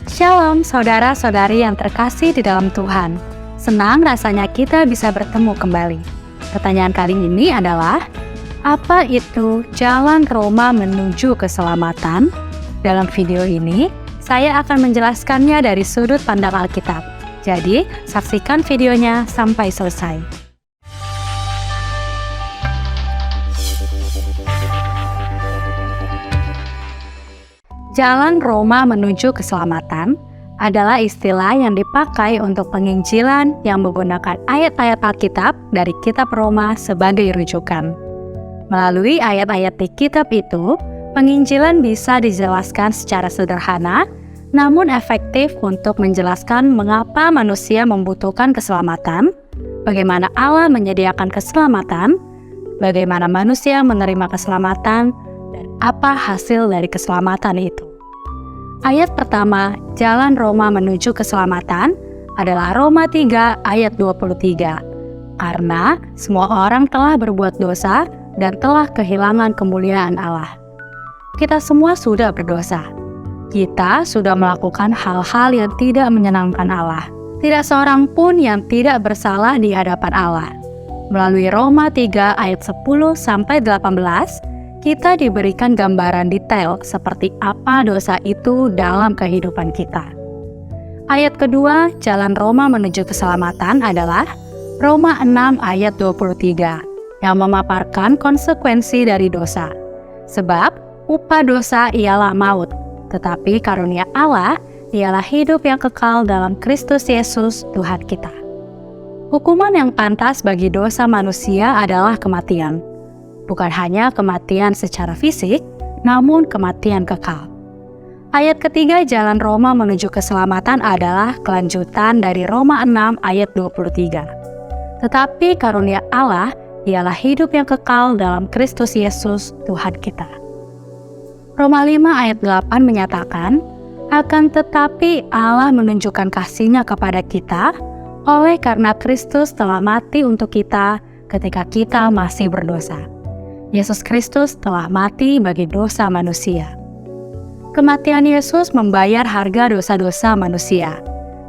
Shalom saudara-saudari yang terkasih di dalam Tuhan. Senang rasanya kita bisa bertemu kembali. Pertanyaan kali ini adalah, apa itu jalan Roma menuju keselamatan? Dalam video ini, saya akan menjelaskannya dari sudut pandang Alkitab. Jadi, saksikan videonya sampai selesai. Jalan Roma menuju keselamatan adalah istilah yang dipakai untuk penginjilan yang menggunakan ayat-ayat Alkitab dari kitab Roma sebagai rujukan. Melalui ayat-ayat di kitab itu, penginjilan bisa dijelaskan secara sederhana, namun efektif untuk menjelaskan mengapa manusia membutuhkan keselamatan, bagaimana Allah menyediakan keselamatan, bagaimana manusia menerima keselamatan, dan apa hasil dari keselamatan itu. Ayat pertama, jalan Roma menuju keselamatan, adalah Roma 3 ayat 23. Karena semua orang telah berbuat dosa dan telah kehilangan kemuliaan Allah. Kita semua sudah berdosa. Kita sudah melakukan hal-hal yang tidak menyenangkan Allah. Tidak seorang pun yang tidak bersalah di hadapan Allah. Melalui Roma 3 ayat 10-18, kita diberikan gambaran detail seperti apa dosa itu dalam kehidupan kita. Ayat kedua, jalan Roma menuju keselamatan adalah Roma 6 ayat 23 yang memaparkan konsekuensi dari dosa. Sebab upah dosa ialah maut, tetapi karunia Allah ialah hidup yang kekal dalam Kristus Yesus Tuhan kita. Hukuman yang pantas bagi dosa manusia adalah kematian. Bukan hanya kematian secara fisik, namun kematian kekal. Ayat ketiga jalan Roma menuju keselamatan adalah kelanjutan dari Roma 6 ayat 23. Tetapi karunia Allah ialah hidup yang kekal dalam Kristus Yesus Tuhan kita. Roma 5 ayat 8 menyatakan, akan tetapi Allah menunjukkan kasih-Nya kepada kita oleh karena Kristus telah mati untuk kita ketika kita masih berdosa. Yesus Kristus telah mati bagi dosa manusia. Kematian Yesus membayar harga dosa-dosa manusia.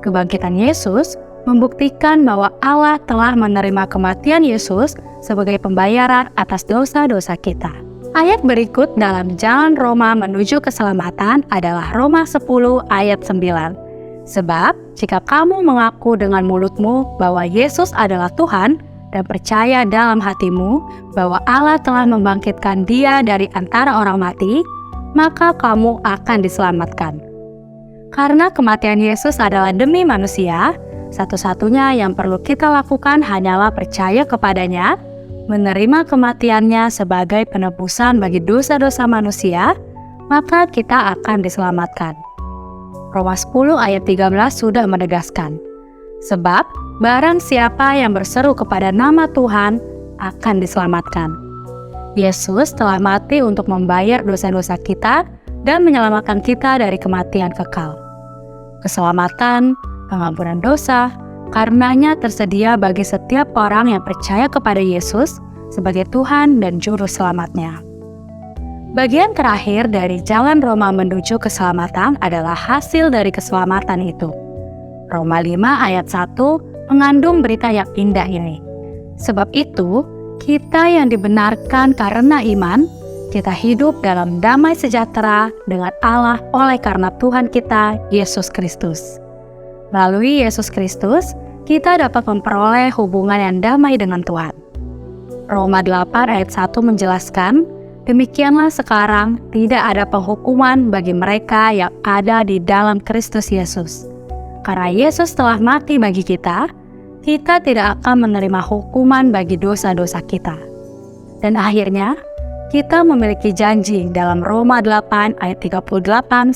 Kebangkitan Yesus membuktikan bahwa Allah telah menerima kematian Yesus sebagai pembayaran atas dosa-dosa kita. Ayat berikut dalam jalan Roma menuju keselamatan adalah Roma 10 ayat 9. Sebab, jika kamu mengaku dengan mulutmu bahwa Yesus adalah Tuhan, dan percaya dalam hatimu bahwa Allah telah membangkitkan Dia dari antara orang mati, maka kamu akan diselamatkan. Karena kematian Yesus adalah demi manusia, satu-satunya yang perlu kita lakukan hanyalah percaya kepadanya, menerima kematiannya sebagai penebusan bagi dosa-dosa manusia, maka kita akan diselamatkan. Roma 10 ayat 13 sudah menegaskan, sebab barang siapa yang berseru kepada nama Tuhan akan diselamatkan. Yesus telah mati untuk membayar dosa-dosa kita dan menyelamatkan kita dari kematian kekal. Keselamatan, pengampunan dosa, karenanya tersedia bagi setiap orang yang percaya kepada Yesus sebagai Tuhan dan Juru Selamatnya. Bagian terakhir dari jalan Roma menuju keselamatan adalah hasil dari keselamatan itu. Roma 5 ayat 1 mengandung berita yang indah ini. Sebab itu, kita yang dibenarkan karena iman, kita hidup dalam damai sejahtera dengan Allah oleh karena Tuhan kita, Yesus Kristus. Melalui Yesus Kristus, kita dapat memperoleh hubungan yang damai dengan Tuhan. Roma 8 ayat 1 menjelaskan, demikianlah sekarang tidak ada penghukuman bagi mereka yang ada di dalam Kristus Yesus. Karena Yesus telah mati bagi kita tidak akan menerima hukuman bagi dosa-dosa kita. Dan akhirnya, kita memiliki janji dalam Roma 8 ayat 38-39.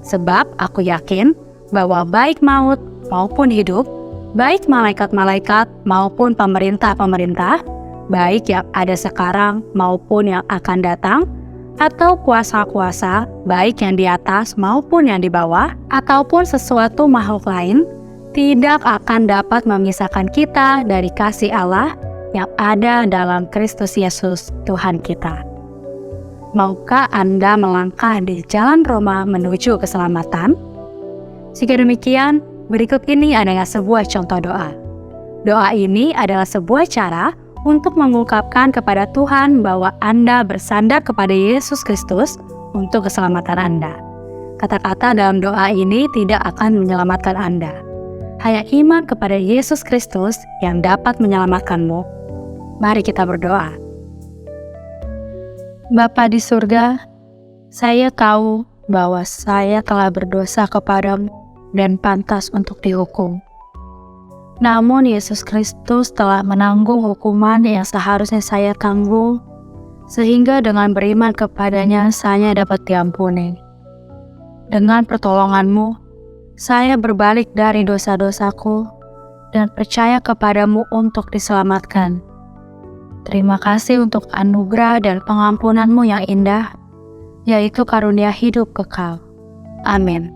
Sebab aku yakin bahwa baik maut maupun hidup, baik malaikat-malaikat maupun pemerintah-pemerintah, baik yang ada sekarang maupun yang akan datang, atau kuasa-kuasa, baik yang di atas maupun yang di bawah, ataupun sesuatu makhluk lain, tidak akan dapat memisahkan kita dari kasih Allah yang ada dalam Kristus Yesus Tuhan kita. Maukah Anda melangkah di jalan Roma menuju keselamatan? Jika demikian, berikut ini adalah sebuah contoh doa. Doa ini adalah sebuah cara untuk mengungkapkan kepada Tuhan bahwa Anda bersandar kepada Yesus Kristus untuk keselamatan Anda. Kata-kata dalam doa ini tidak akan menyelamatkan Anda. Hanya iman kepada Yesus Kristus yang dapat menyelamatkanmu. Mari kita berdoa. Bapa di surga, saya tahu bahwa saya telah berdosa kepadamu dan pantas untuk dihukum. Namun Yesus Kristus telah menanggung hukuman yang seharusnya saya tanggung, sehingga dengan beriman kepadanya saya dapat diampuni. Dengan pertolonganmu, saya berbalik dari dosa-dosaku dan percaya kepadamu untuk diselamatkan. Terima kasih untuk anugerah dan pengampunanmu yang indah, yaitu karunia hidup kekal. Amin.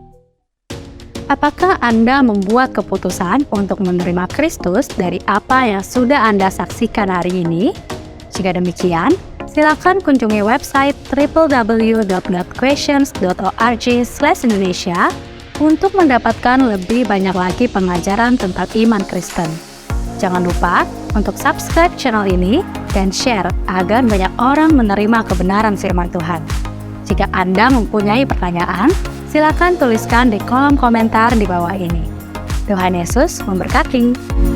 Apakah Anda membuat keputusan untuk menerima Kristus dari apa yang sudah Anda saksikan hari ini? Jika demikian, silakan kunjungi website www.questions.org/Indonesia untuk mendapatkan lebih banyak lagi pengajaran tentang iman Kristen. Jangan lupa untuk subscribe channel ini dan share agar banyak orang menerima kebenaran firman Tuhan. Jika Anda mempunyai pertanyaan, silakan tuliskan di kolom komentar di bawah ini. Tuhan Yesus memberkati.